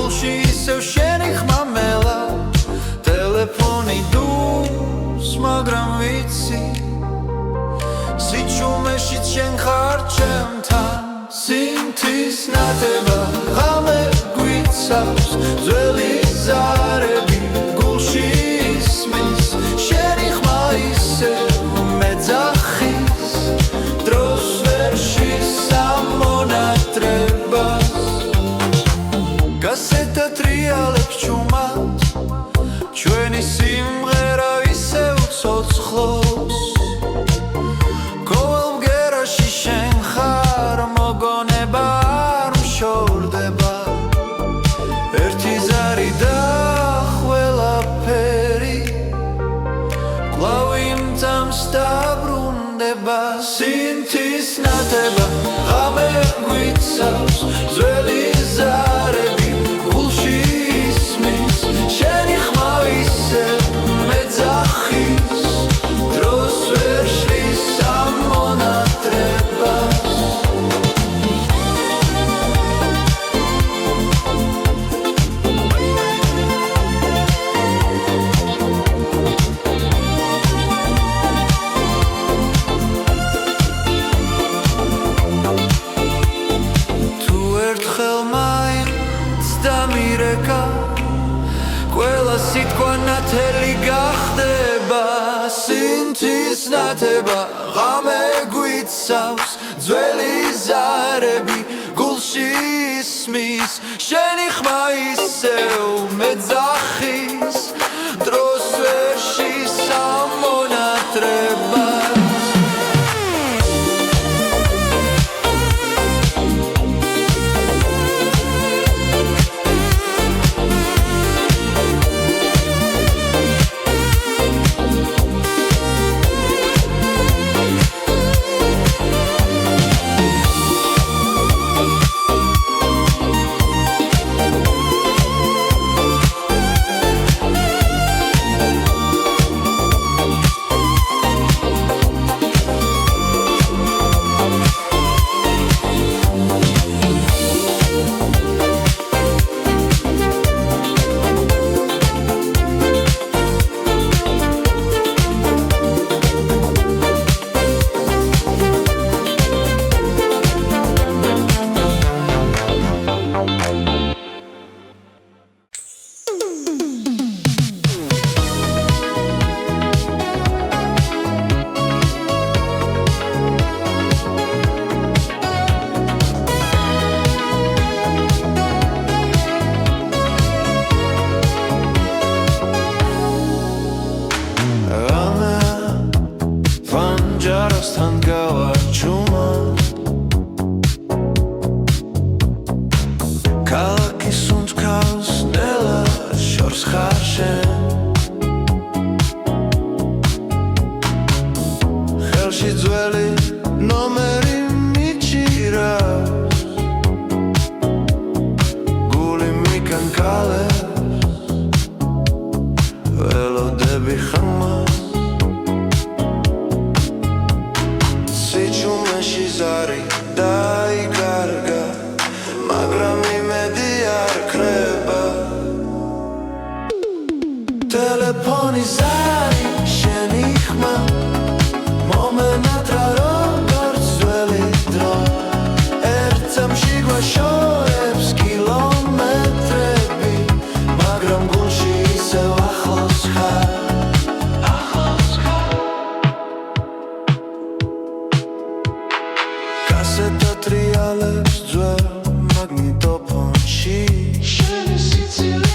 გულში ისევ შენი ხმა მელა ტელეფონი დუს მაგრამ ვიცი სიჩუმეში შენ ხარ ჩემთან სინთის ნათება ღამე გვიცავს ძველი ზარები გულში ისმის შენი ხმა ისევ მეძახის დროს ვერ შესამონატრებას გასეთა ტრიალებს ჩუმად ჩვენი სიმღერა ისევ ცოცხლობს ყოველ ბგერაში შენ ხარ მოგონება არ მშორდება ერთი ზარი და ყველაფერი კვლავ იმძამს დაბრუნდება სინთის ნათება ღამე გვიცავს ძველი ზარები გულში ისმის შენი ხმა ისევ მეძახის დროს ვერ შლის ამონატრებას ყველა სიტყვა ნათელი გახდება სინთის ნათება ღამე გვიცავს ძველი ზარები გულში ისმის შენი ხმა ისევ მეძახის დროს ვერ შესამონატრებას ტელეფონი ზარი შენი ხმა მომენატრა როგორც ძველი დრო ერთამში გვაშორებს კილომეტრები მაგრამ გულში ისევ ახლოს ხარ გასეთა ტრიალებს ძველ მაგნიტოფონში შენი სიცილი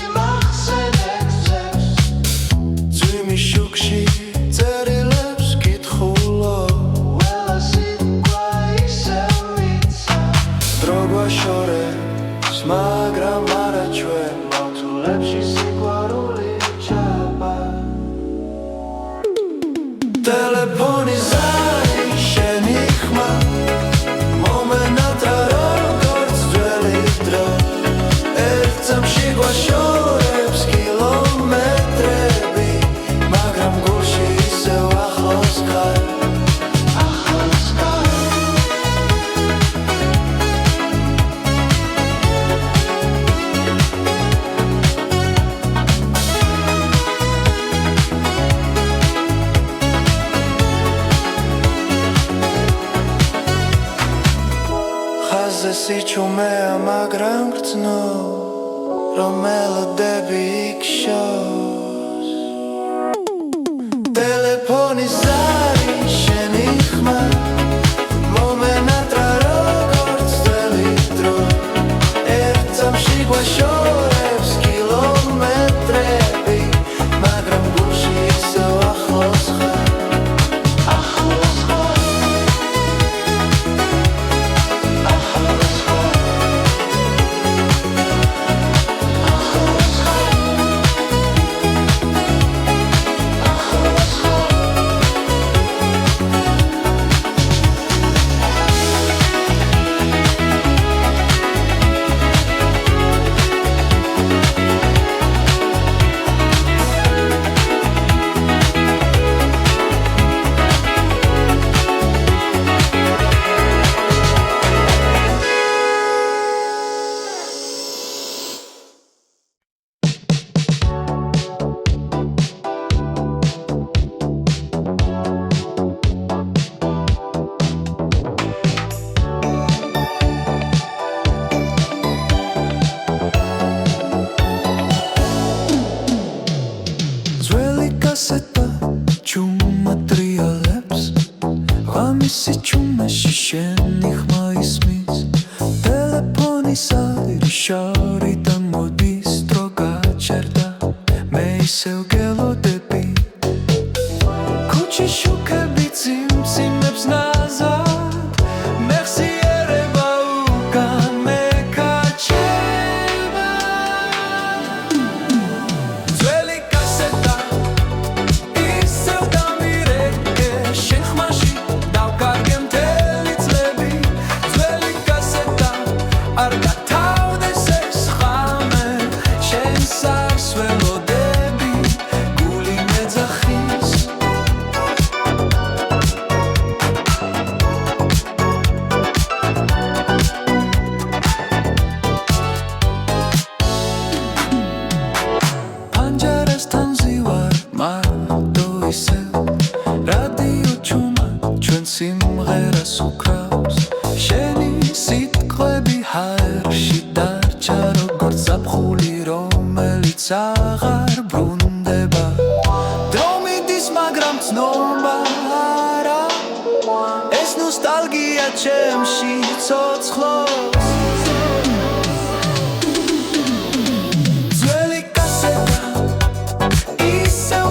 მაგრამ არა ჩვენ მავთულებში სიყვარული ჩაბა ტელეფონი ზარი შენი ხმა მომენატრა როგორც ძველი დრო ერთამში გვაშორებს კილომეტრები მაგრამ გულში ისევ ახლოს ხარ ჩუმეა მაგრამ გრძნო რომ მელოდები იქშოს ტელეფონი ზარი შენი ხმა მომენატრა როგორც ძველი დრო ერთ წამში გვაშორებს კილომეტრები მაგრამ გულში ისევ ახლოს ხარ Kaseta čuma triolets Vamisi čumeši šeni hma ismis Telefoni sadiri šaritan modis Droga čerda me isev gelodები Kuchi šukebi cimcimebs nazad Mexiereba ugan mekačeba Zveli kaseta რადიო ჩუმა ჩვენ სიმღერას უკრავს შენი სიტყვები ჰაერში დარჩა როგორც ზაფხული რომელიც აღარ ბრუნდება დრო მიდის მაგრამ ცნობა არა ეს ნოსტალგია ჩემში ცოცხლობს ძველი კასეტა ისევ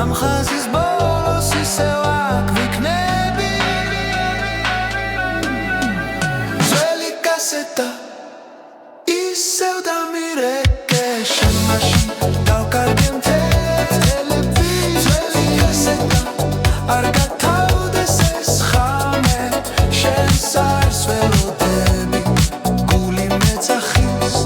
ამ ხაზის ბოლოს ისევ აქ ვიქნები ძველი კასეტა ისევ დამირეკე შენ მაშინ დავკარგე მთელები ძველი კასეტა არ გათავდეს ეს ხამე შენ სარს ველოდები გული მეძახის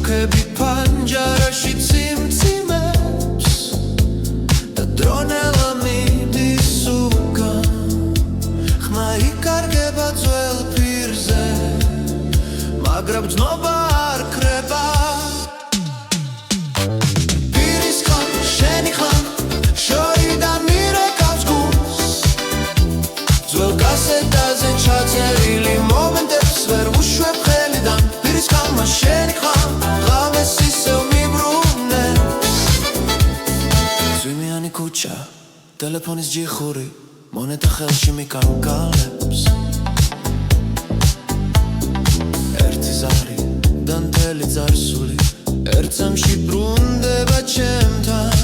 მუქები ფანჯარაში ციმციმებს და დრონელა მიდის უკან ხმა იკარგება ძველ პირზე მაგრამ ძნობა არ ქრება პირის ხან შენი ხან შორიდან მირეკავს გულს ძველ კასეტაზე ჩაწერილი მომენტებს ვერ ვუშვებ ხელიდან პირის ხან შენი ხან ღამეს ისევ მიბრუნებს ზვიმიანი ქუჩა ტელეფონის ჯიხური მონეტა ხელში მიკარგალებს ერთი ზარი და მთელი წარსული ერთ წამში ბრუნდება ჩემთან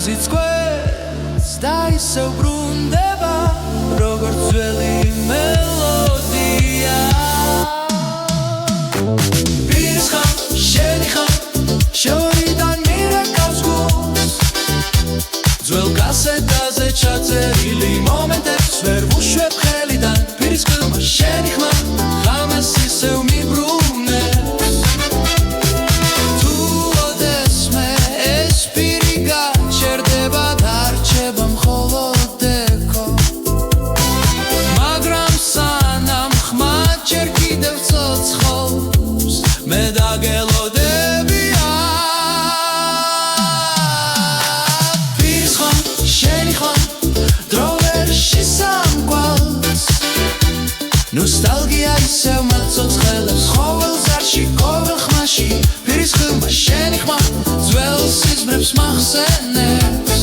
ზიცკვეთს და ისევ ბრუნდება როგორც ძველი მელოდია პირის ხან შენი ხან შორიდან მირეკავს გულს ძველ კასეტაზე ჩაწერილი მომენტებს ვერ ვუშვებ ხელიდან პირის ხან შენი ხან ღამეს ისევ მიბრუნებს თუ ოდესმე ეს პირი გაჩერდება დარჩება მხოლოდ ეკო მაგრამ სანამ ხმა ჯერ კიდევ ცოცხლობს მე დაგელოდებია პირის ხან შენი ხან დრო ვერ შესამკვალს ნოსტალგია ისევ მაცოცხლებს ყოველ ზარში ყოველ ხმაში პირის ხან შენი ხმა ძველ სიზმრებს მახსენებს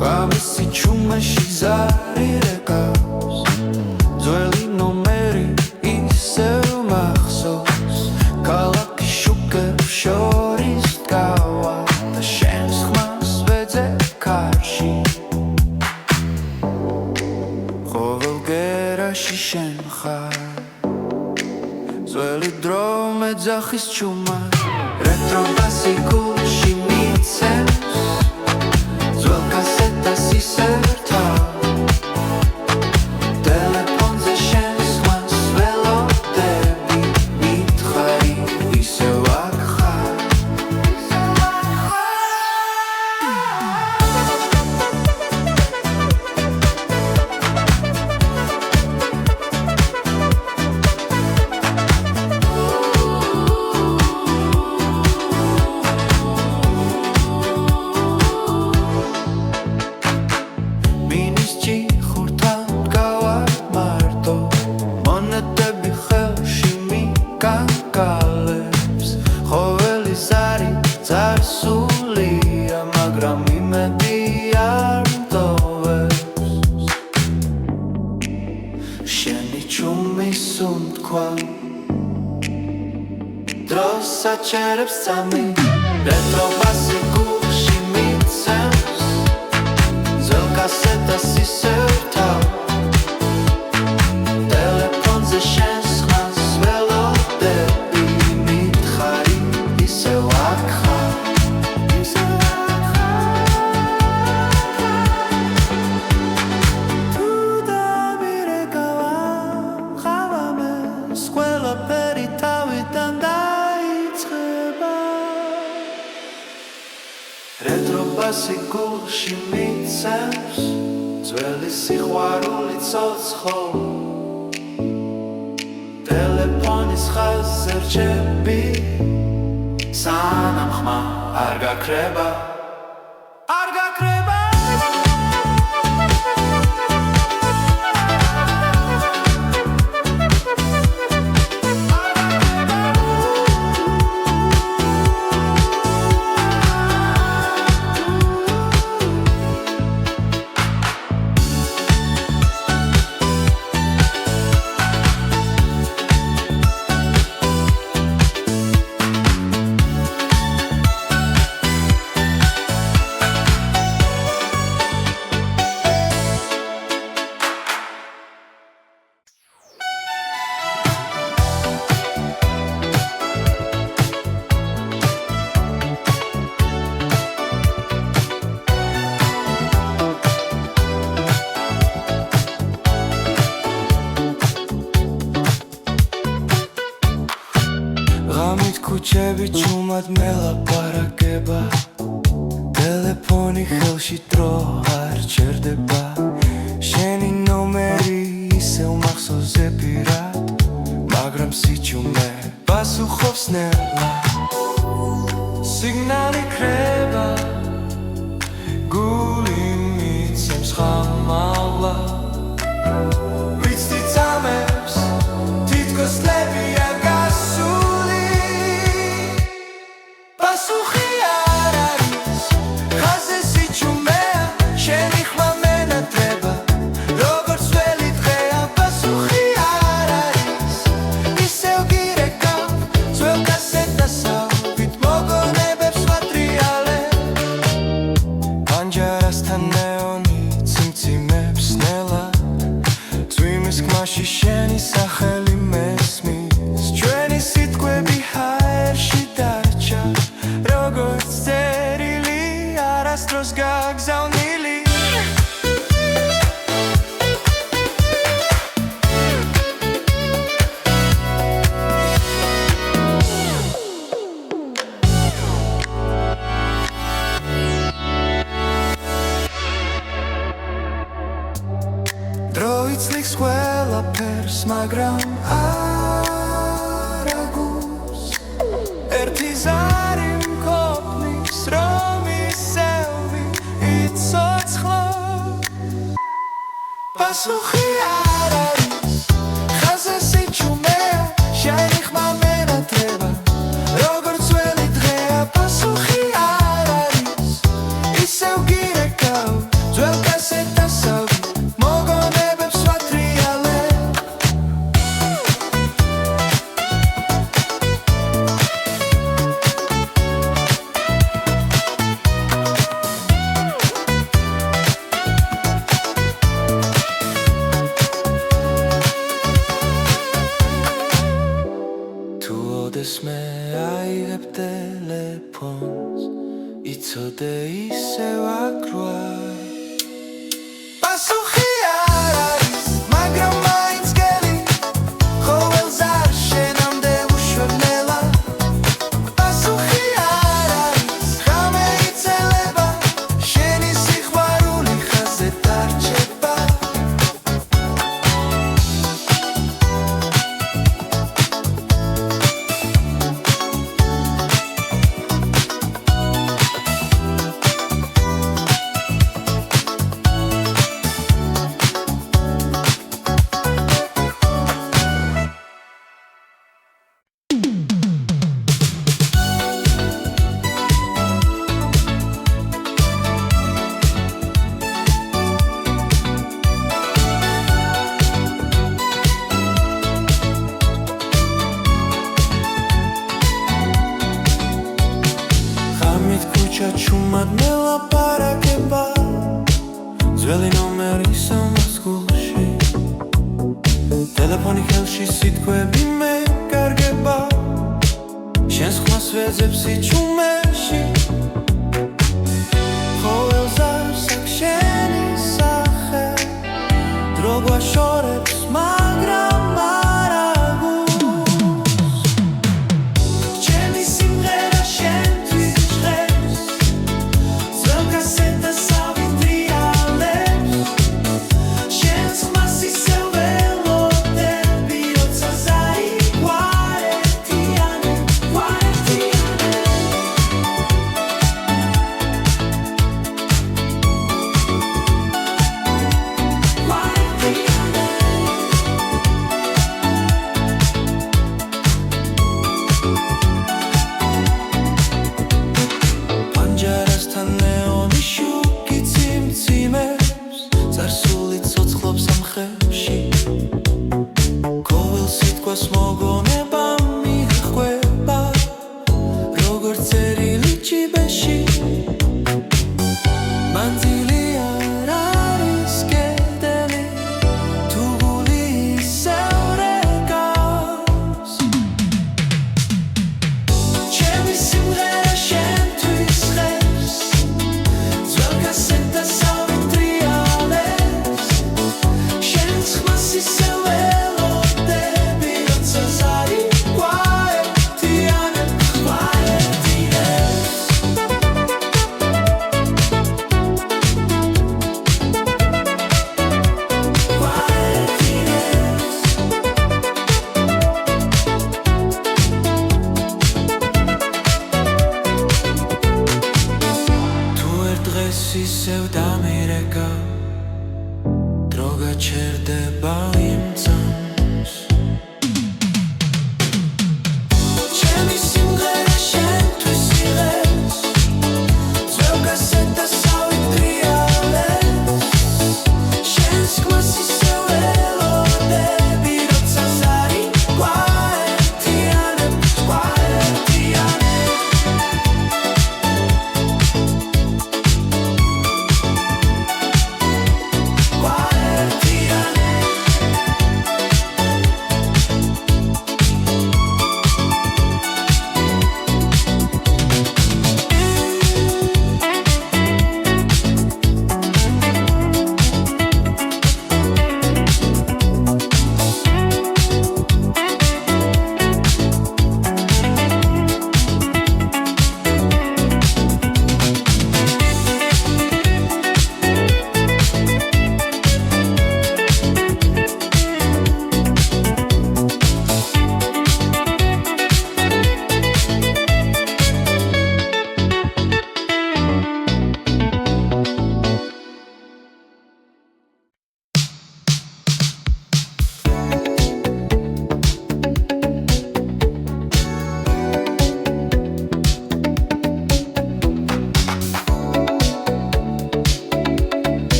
ღამისი ჩუმაში ზარი რეკავს ძველი ნომერი ისევ მახსოვს ქალაქის შუქებს შორის დგავა და შენს ხმას ვეძე კარში ყოველ გერაში შენ ხარ ძველი დრო მეძახის ჩუმა რეტრო ბასი გულში მიცემს ძველ კასეტას ისევ რთავ ტელეფონზე შენს ხმას ველოდები მითხარი ისევ აქ ხარ საჩერებს სამი რეტრო ბასი გულში მიცემს ძველ კასეტას ისევ რთავ ტელეფონზე შენს ხმას ველოდები მითხარი ისევ Lassi gulši mīcens, zveli sikhvaruli cotskhol Telefonis khazer chebi Sanam khma ar gakreba Kuchები ჩუმად მელაპარაკება ტელეფონი ხელში დრო არ ჩერდება შენი ნომერი ისევ მახსოვზე პირად მაგრამ სიჩუმე პასუხობს ნელა სიგნალი ქრება გული მიცემს ხამალა ვიცი წამებს თითქოს ლებია Pasuchi araris, khaze sichumea, sheni khma menatreba, როგორც ველი დღეა Pasuchi araris, ისევ გირეკავ, ძველ კასეტასავით მოგონებებს ვატრიალე პანჯარასთან ნეონი ციმციმებს ნელა წვიმის ხმაში შენი სახელი მესმის ჩვენი სიტყვები ჰაერში დაჭა როგორც წერილი არასდროს გაგზავნილი დრო იცლიქს ყველაფერს მაგრამ არ აგულს ერთი ზარი მყოფნის რომ ისევი იცოცხლო პასუხი არ არის ხაზე სიჩუმეა შენი ხმა მენატრება როგორც ველი დღეა პასუხი არ არის ისევ გირეკავ ძველ კასეტასავით მოგონებებს ვატრიალე მე აიღებ ტელეფონს იცოდე ისევ აკრუა პასუხი არ არის მაგრამ მაინც გელი ყოველს არ შენამდე უშვებნელა პასუხი არ არის ხამე იცელება შენი სიყვარული ხაზე დარჩება ჩუმად მელაპარაკება ძველი ნომერი სამასკულში ტელეფონი ხელში სიტყვები მე კარგება შენს ხმას ვეძებს სიჩუმეში ყოველს არსაკ შენი სახე დრო გვაშორებს მაგრამ არ აგულს ჩემი სიმღერა შენთვის ჟღერს სხვას მოგონება მიხვება როგორც წერილი ჭიბეში მანძილი არ არის კედელი თუ გული ისევ რეკავს ჩემი სიმღერა შენთვის ხერს ძველ კასეტას ავიტრიალებს შენს ხმას ისევ ველოდები როცა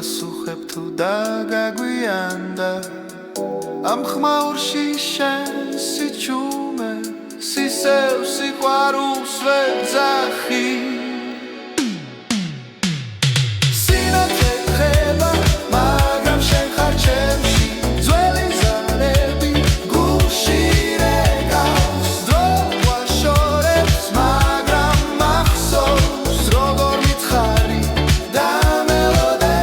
პასუხებ თუ დაგაგვიანდა ამ ხმაურში შენ სიჩუმე სისევ სიყვარულს ვეძახი სინათლე ხება მაგრამ შენ ხარ ჩემში ძველი ზარები გულში რეგავს დრო ვაშორებს მაგრამ მახსოვს როგორ მითხარი და მელოდე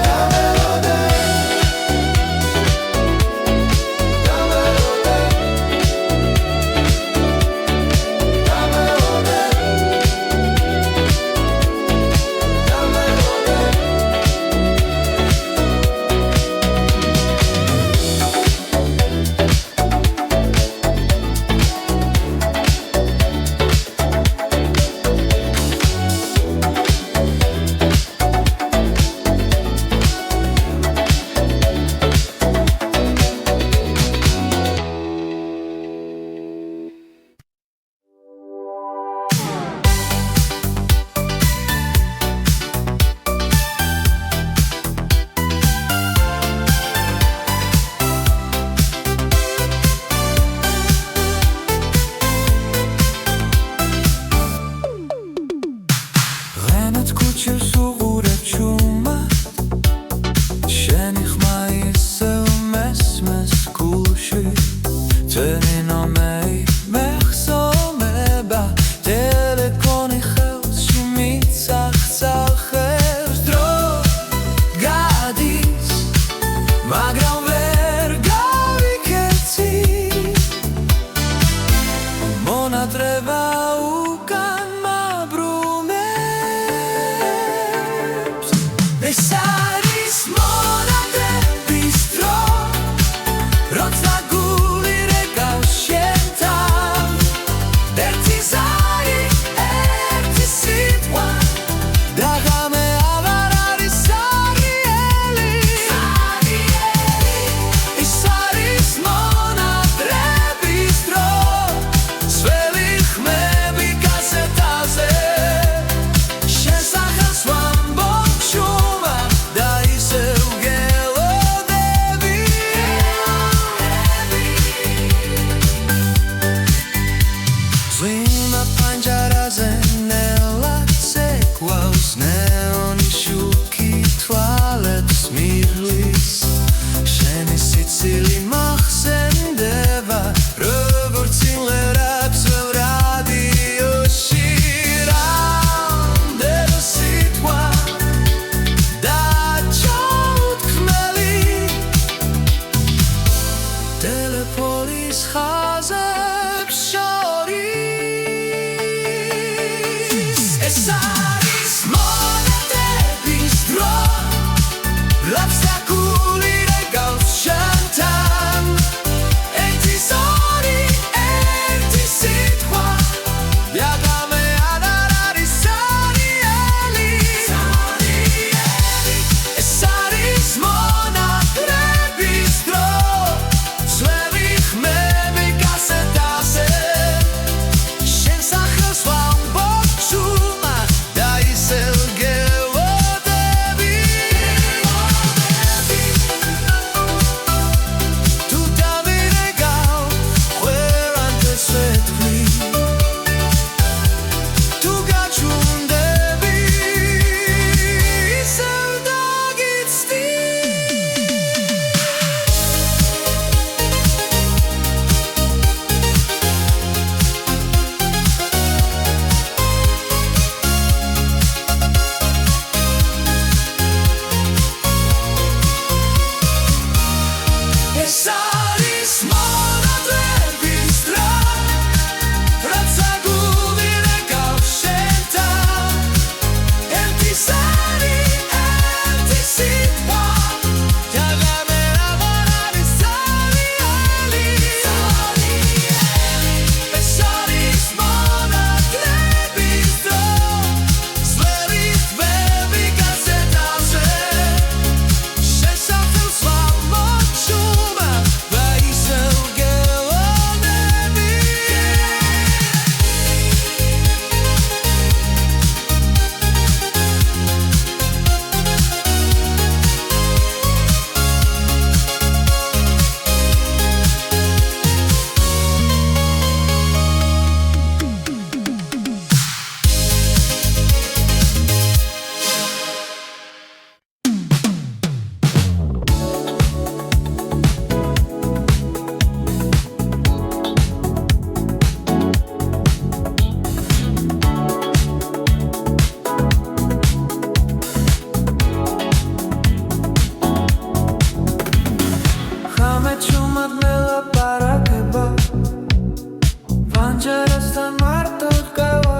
არასთან მარტო ჰგავა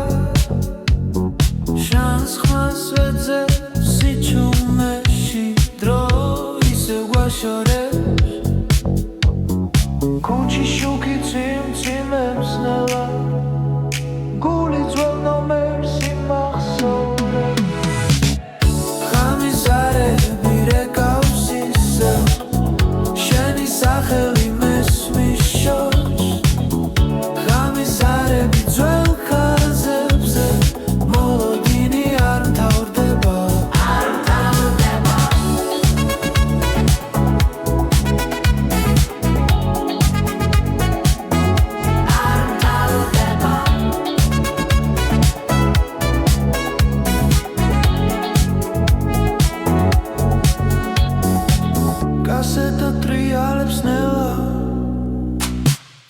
შანს ხმას ვეძებ სიჩუმეში დრო ისევ გვაშორებს ქუჩის შუქი ციმციმებს ნელა გული ძველ ნომერს იმახსოვრებს ღამიზარები რეკავს ისევ შენი სახელი მესმის შორს ღამიზარები ძველ ხაზებზე მოლოდინი არ მთავრდება კასეტა ტრიალებს ნელა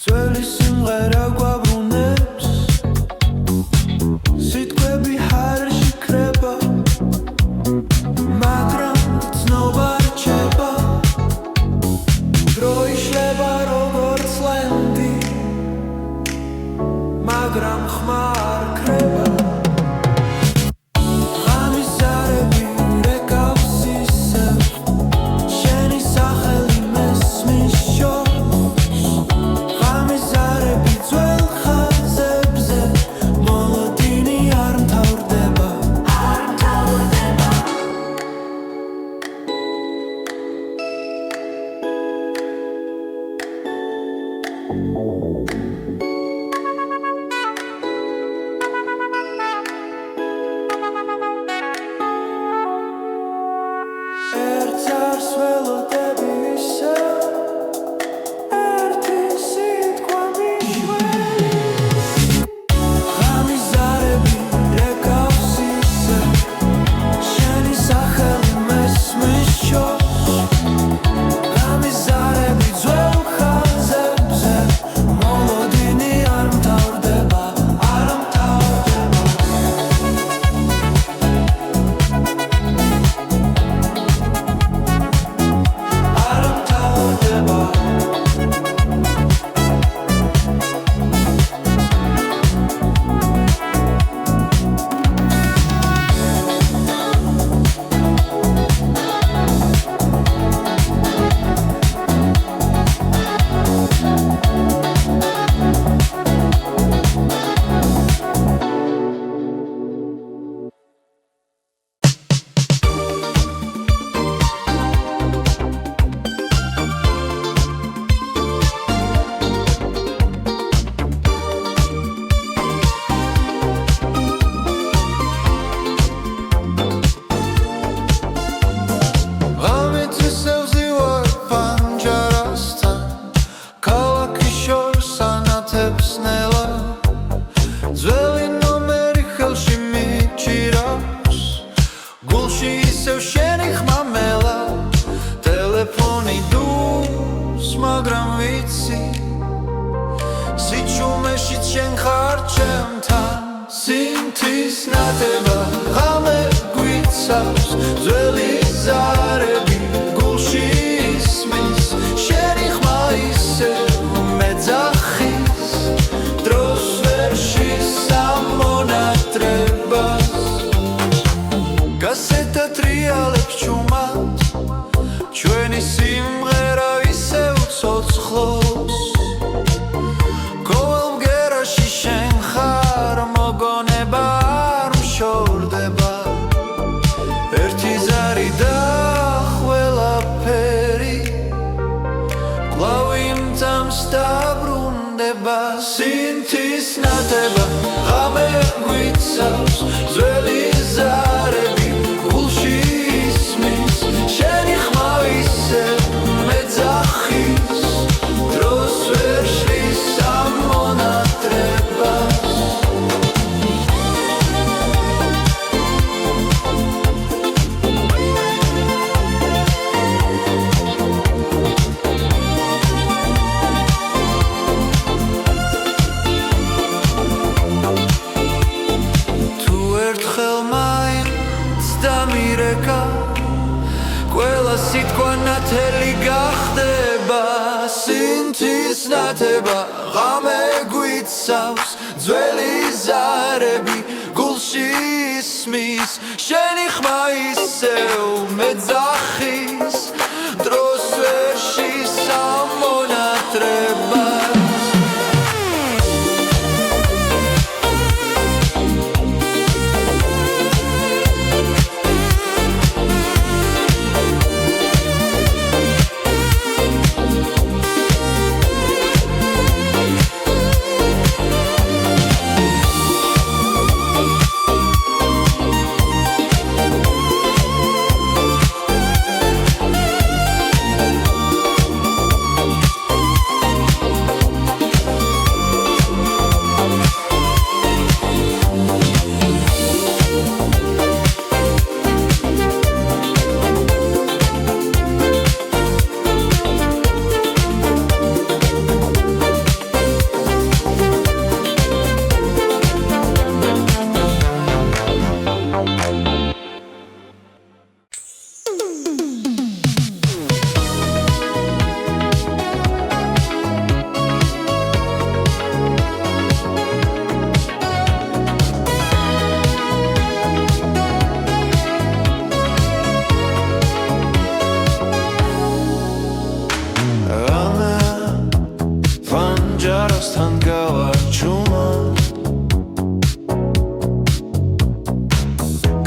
ძველი სიმღერა გვაბრუნებს სიტყვები ჰარში ქრება მაგრამ ცნობა რჩება დრო იშლება როგორც ლენდი მაგრამ ხმა არ ქრება ღამიზარები რეკავს ისევ შენი სახელი მესმის შორს ღამიზარები ძველ ხაზებზე მოლოდინი არ მთავრდება ერთს არს ველოდები ისევ ერთი სიტყვა მიშველი ღამიზარები რეკავს ისევ შენი სახელი მესმის შორს ღამიზარები ძველ ხაზებზე მოლოდინი არ მთავრდება არ მთავრდება არ მთავრდება ღამით ისევ ზივარ პანჯარასთან ქალაქის შორს ანათებს ნელა ძველი ნომერი ხელში მიჭირავს გულში ისევ შენი ხმა მელა ტელეფონი დურს მაგრამ ვიცი სიჩუმეშიც შენ ხარ ჩემთან სინთის ნათება ღამე გვიცავს ძველი ზარები გულში ისმის შენი ხმა ისევ მეძახის დროს ვერ შესამონატრებას კასეტა ტრიალებს ჩუმად ჩვენი სიმღერა ისევ ცოცხლობს ყოველ მგერაში შენ ხარ მოგონება არ მშორდება ერთი ზარი და ყველაფერი კვლავ იმძამს დაბრუნდება სინთის ნათება ღამე გვიცავს ძველი ზარები გულში ისმის შენი ხმა ისევ მეძახის დროს ვერ შესამონატრებას ყველა სიტყვა ნათელი გახდება სინთის ნათება ღამე გვიცავს ძველი ზარები გულში ისმის შენი ხმა ისევ მეძახის დროს ვერ შესამონატრება ჯაროსთან გავარჩუმა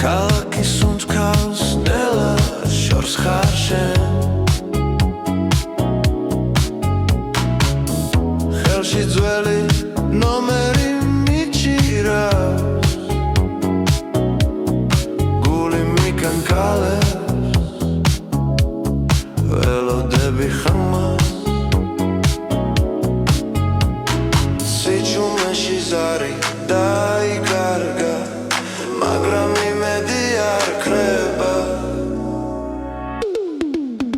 ქალაქის უნთქავს ნელა შორს ხარ შენ ხელში ძველი ნომერი მიჭირავს გული მიკანკალებს ველოდები ხმას ზარი დაიკარგა მაგრამ იმედი არ ქრება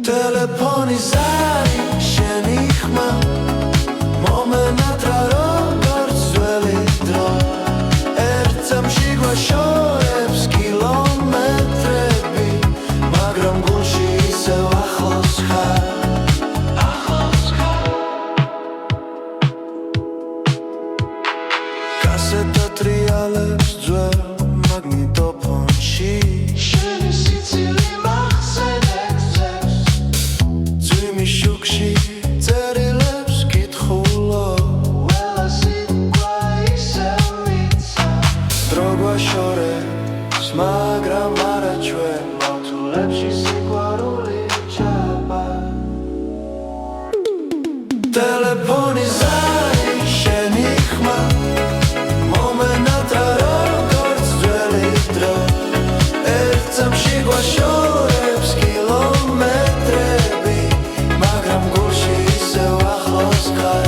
ტელეფონი ზარი შენი ხმა მომენატრა როგორც ძველი დრო ერთ წამში გვაშორებს კილომეტრები მაგრამ გულში ისევ ახლოს ხარ კასეტა ტრიალებს ძველ მაგნიტოფონში შენი სიცილი მახსენებს ძვიმი შუქში წერილებს კითხულო ველა სიტყვა ისევ მიცა დრო გვაშორებს მაგრამ არა ჩვენ მავთულებში სიყვარული ჩაბა ტელეფონი ზარი შენი ხმა შორებს კილომეტრები მაგრამ გულში ისევ ახლოს ხარ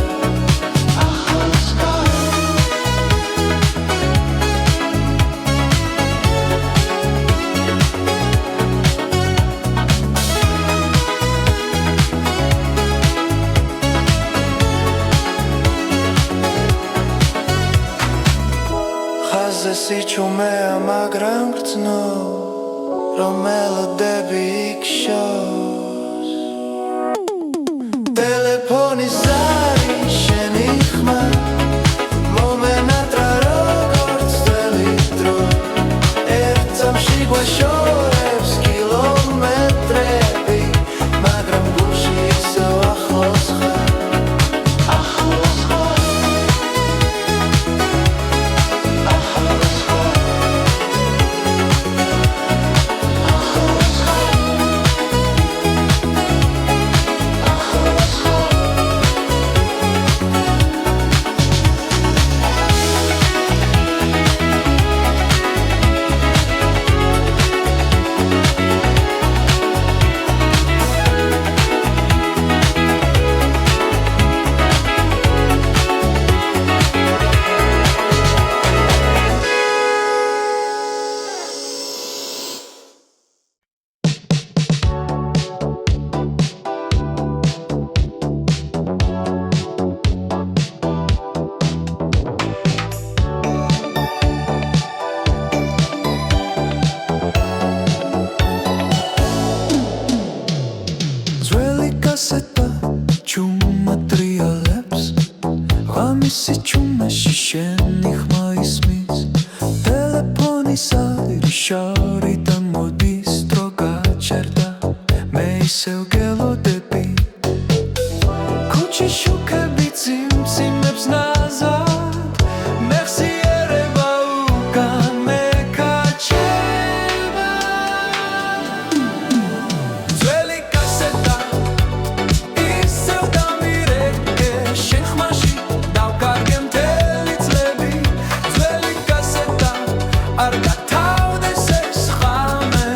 ხაზზე სიჩუმეა მაგრამ გრძნო რომ მელოდები იქშოს ტელეფონი ზარი შენი ხმა მომენატრა როგორც ძველი დრო ერთ წამში გვაშორებს კილომეტრები მაგრამ გულში ისევ ახლოს ხარ ismis telefonis airi შორიდან მოდის დრო გაჩერდა მე ისევ გელოდები ქუჩის შუქები წიმწიმებს ნაზად მეხსიერება უკან მეკაჩება ძველი კასეტა ისევ დამირეკე შენ ხმაში დავკარგე მთელი წლები ძველი კასეტა არ გათავდეს ეს ხამე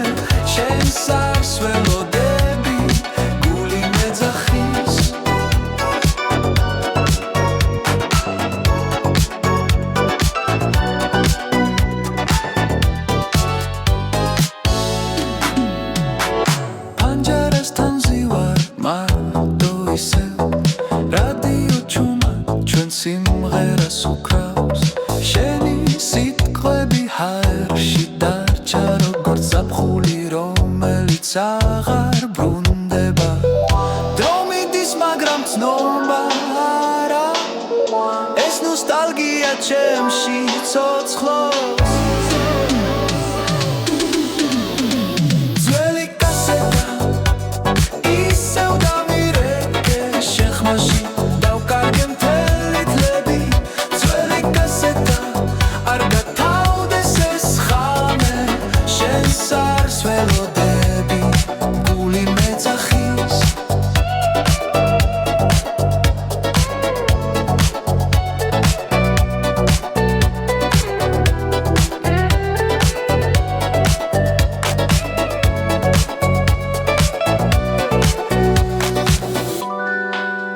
შენს არს ველოდები გული მეძახის პანჯარასთან ზივარ მარტო ისევ რადიო ჩუმა ჩვენ სიმღერას უკრავს შენი სიტყვები ჰაერში დარჩა როგორც ზაფხული რომელიც აღარ ბრუნდება დრო მიდის მაგრამ ცნობა არა ეს ნოსტალგია ჩემში ცოცხლობს ძველი კასეტა ისევ დამირეკე შენ ხმაში დავკარგე მთელი წლები ძველი კასეტა არ გათავდეს ეს ხამე შენს არს ველოდები გული მეძახის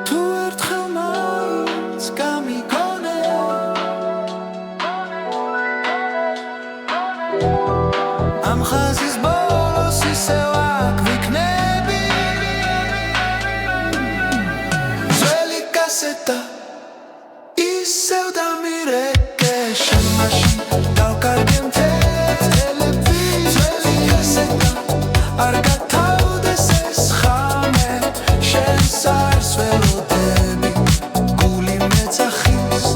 თუ ერთხელ მაინც გამიგონე ამ ხაზის ბოლოს ისევ აქ ვიქნები ძველი კასეტა ისევ დამირეკე შენ მაშინ დავკარგე მთელი წლები ძველი კასეტა არ გათავდეს ეს ხამე შენს არს ველოდები გული მეძახის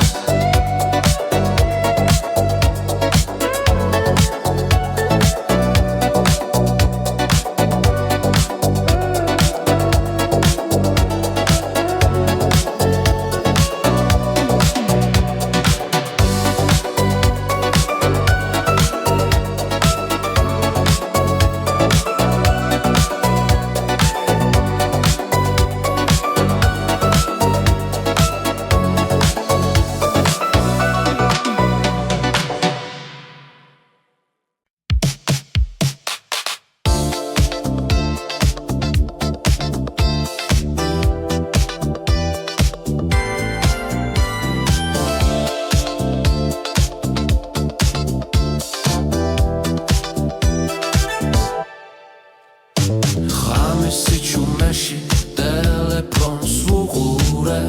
ხამის სიჩუმეში ტელეფონს ვუყურე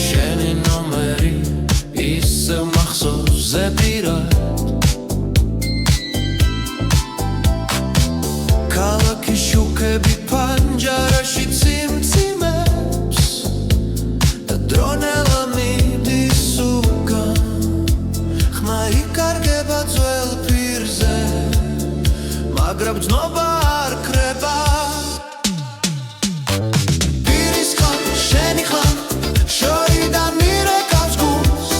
შენი ნომერი ისევ მახსოვს ზეპირად ქალაქის შუქები პანჯარაში წიმწიმებს და დრონელა მიდის უკან ხმა იკარგება ძველ პირზე მაგრამ ძნობა არ კრება პირის ხან შენი ხან შორიდან მირეკავს გულს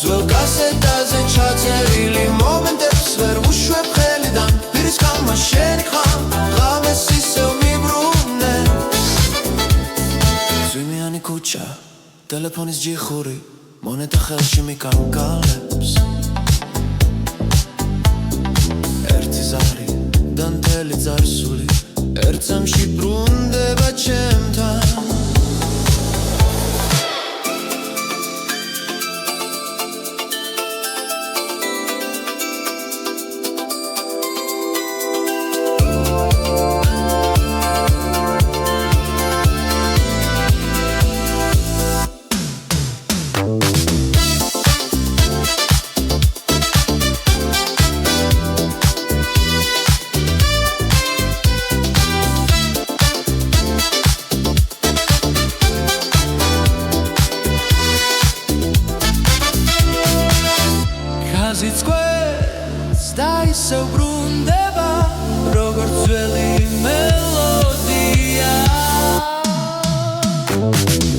ძველ კასეტაზე ჩაწერილი მომენტებს ვერ ვუშვებ ხელიდან პირის ხანმა შენი ხან ღამეს ისევ მიბრუნებს ზვიმიანი ქუჩა ტელეფონის ჯიხური მონეტა ხელში მიკარგალებს ერთი ზარი და მთელი წარსული ერთ წამში ბრუნდება ჩემთან ხაზიც კვეთს და ისევ ბრუნდება როგორც ძველი მელოდია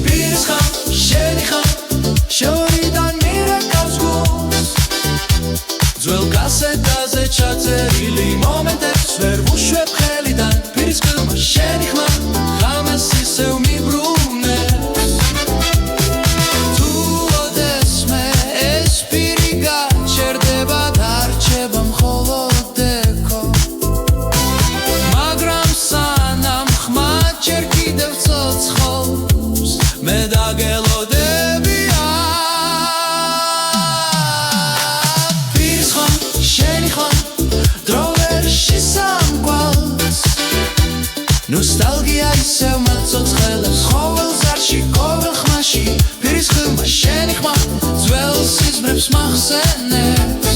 პირის ხარ შენი ხარ შორიდან მირეკავს გულს ძველ კასეტაზე ჩაწერილი მომენტებს ვერ ვუშვებ ხელიდან პირის ხმა შენი ხმა ღამეს ისევ მიბრუნებს თუ ოდესმე ეს პირი გაჩერდება დარჩება მხოლოდ ეკო მაგრამ სანამ ხმა ჯერ კიდევ ცოცხლობს მე დაგელოდებია პირის ხმა შენი ხმა დრო ვერ შესამკვალს ნოსტალგია ისევ მაცოცხლებს ყოველ ზარში ყოველ ხმაში პირის ხმა შენი ხმა ძველ სიზმრებს მახსენებს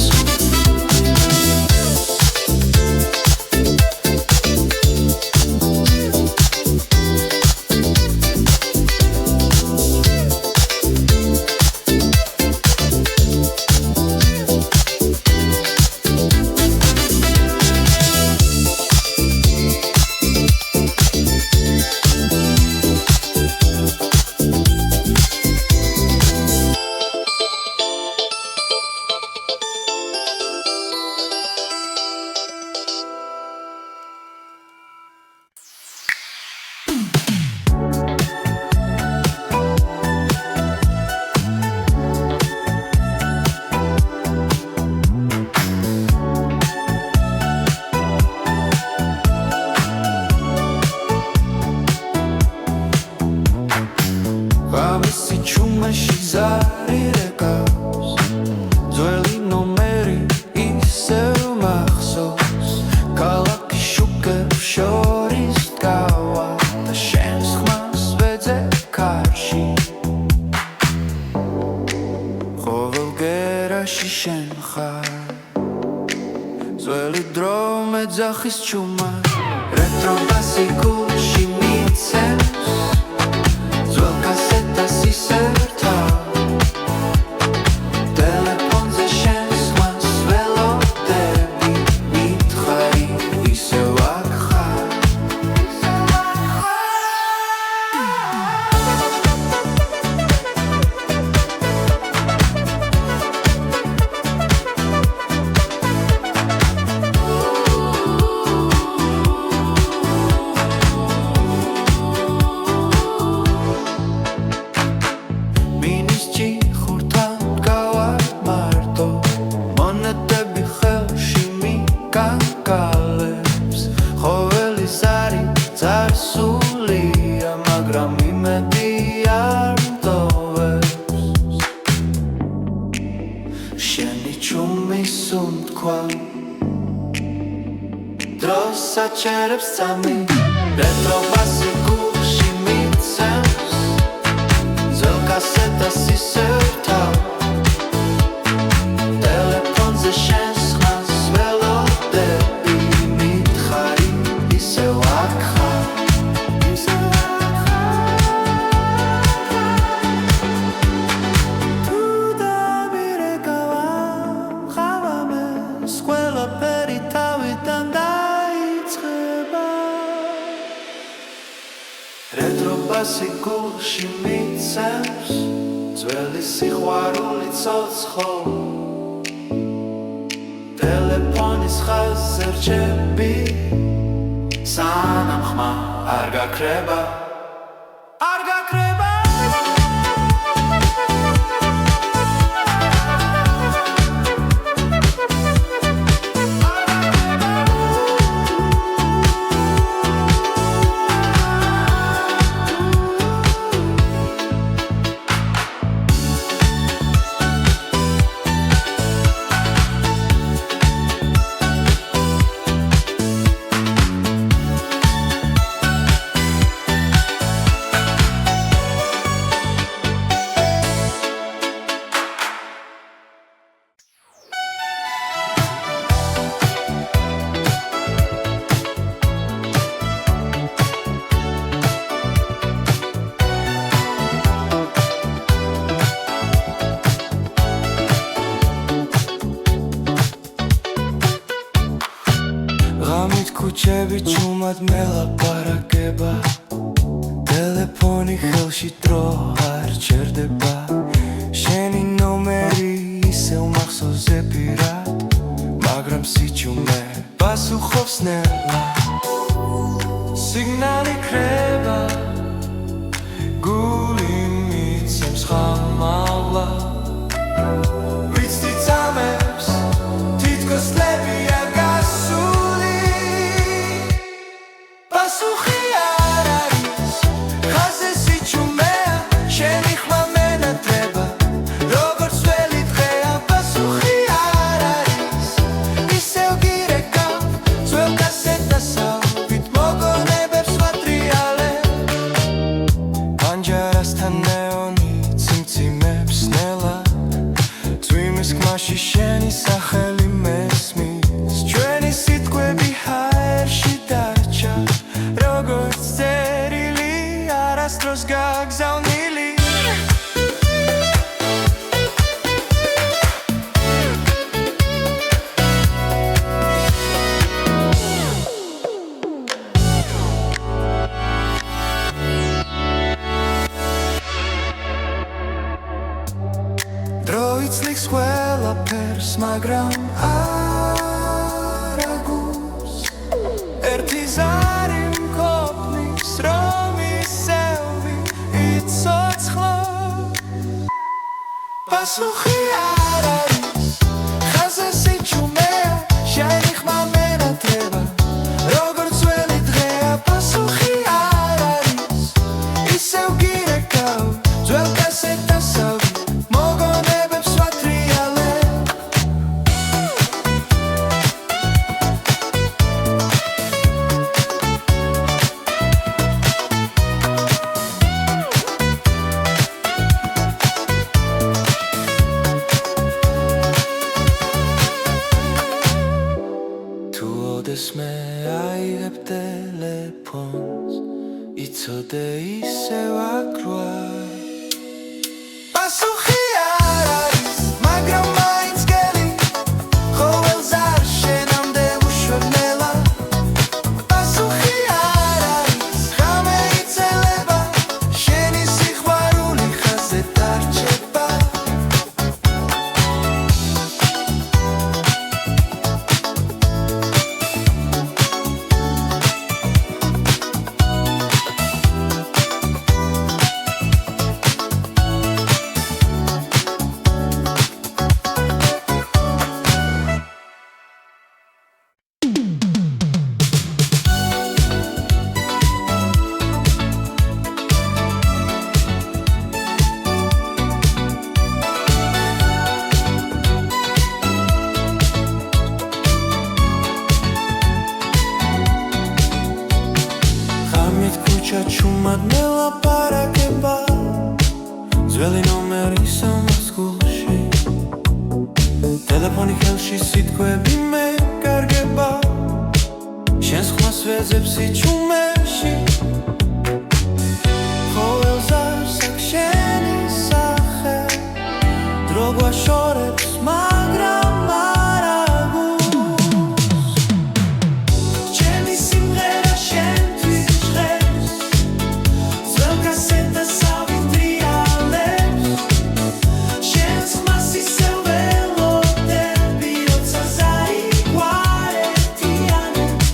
Ramisi čumaši zarirekaus Dzveli nomeri isev mahsos Kalaki šuker šoris tkava Ta šens khmas vedze karshi Khovel gerashi shen khar Dzveli drome dzakhis čuma Retro basikushi mitsems Ძველ კასეტას ისერთავ ტელეფონზე შენს ხმას ველოდები მითხარი ისევ აქ ხარ კაკალებს ხოველი ზარი წარსულია მაგრამ იმედი არ მტოვებს შენი ჩუმის უთქვა დროს საჩერებს წამი რეტრო ბასიკულში მიცემს ძველ კასეტას ისერთავ ტელეფონზე შენს Retro basikushi mitsams Dzveli sikhvaruli tsotskhol Telefonis khaz erchebi Sanam khma ar gakreba Ar gakreba ჩუმად მელაპარაკება ტელეფონი ხელში დრო არ ჩერდება შენი ნომერი ისევ მახსოვზე პირად მაგრამ სიჩუმე პასუხობს ნელა სიგნალი ქრება გული მიცემს ხამალა ვიცი წამებს თითქოს ლებია გასული პასუხი არ არის ხაზე სიჩუმეა შენი ხმა მენატრება როგორც ველი დღეა პასუხი არ არის ისევ გირეკავ ძველ კასეტასავით მოგონებებს ვატრიალებ პანჯარასთან ნეონი ციმციმებს ნელა წვიმის ხმაში შენი სახელი მესმის ჩვენი სიტყვები ჰაერში დარჩა როგორც წერილი არასდროს გაგზავნილი დრო იცლიქს ყველაფერს მაგრამ არ აგულს ერთი ზარი მყოფნის რომ ისევი იცოცხლოს პასუხი არ არის ხაზე სიჩუმეა შენი ხმა მენატრება როგორც ველი დღეა პასუხი არ არის ისევ გირეკავ ძველ კასეტასავით მოგონებებს ვატრიალებ თუ ოდესმე აიღებ ტელეფონს იცოდე ისევ აქვთ პასუხი არ არის მაგრამ მაინც გელი ყოველს არ შენამდე უშვებნელა პასუხი არ არის ღამე იცელება შენი სიყვარული ხაზე დარჩება ღამით ქუჩა ჩუმად მელაპარაკება ძველი ნომერი სომას გულში ტელეფონი ხელში სიტყვები მეკარგება შენს ხმას ვეძებს სიჩუმეში ყოველს არსაკ შენი სახე დრო გვაშორებს მაგრამ არ აგულს ჩემი სიმღერა შენთვის ჟღერს ძველ კასეტასავით ტრიალებს შენს ხმას ისევ ველოდები როცა ზარი გვარეთიანებს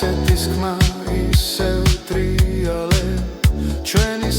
ისეთი ხმა ისევ ტრიალე ჩვენი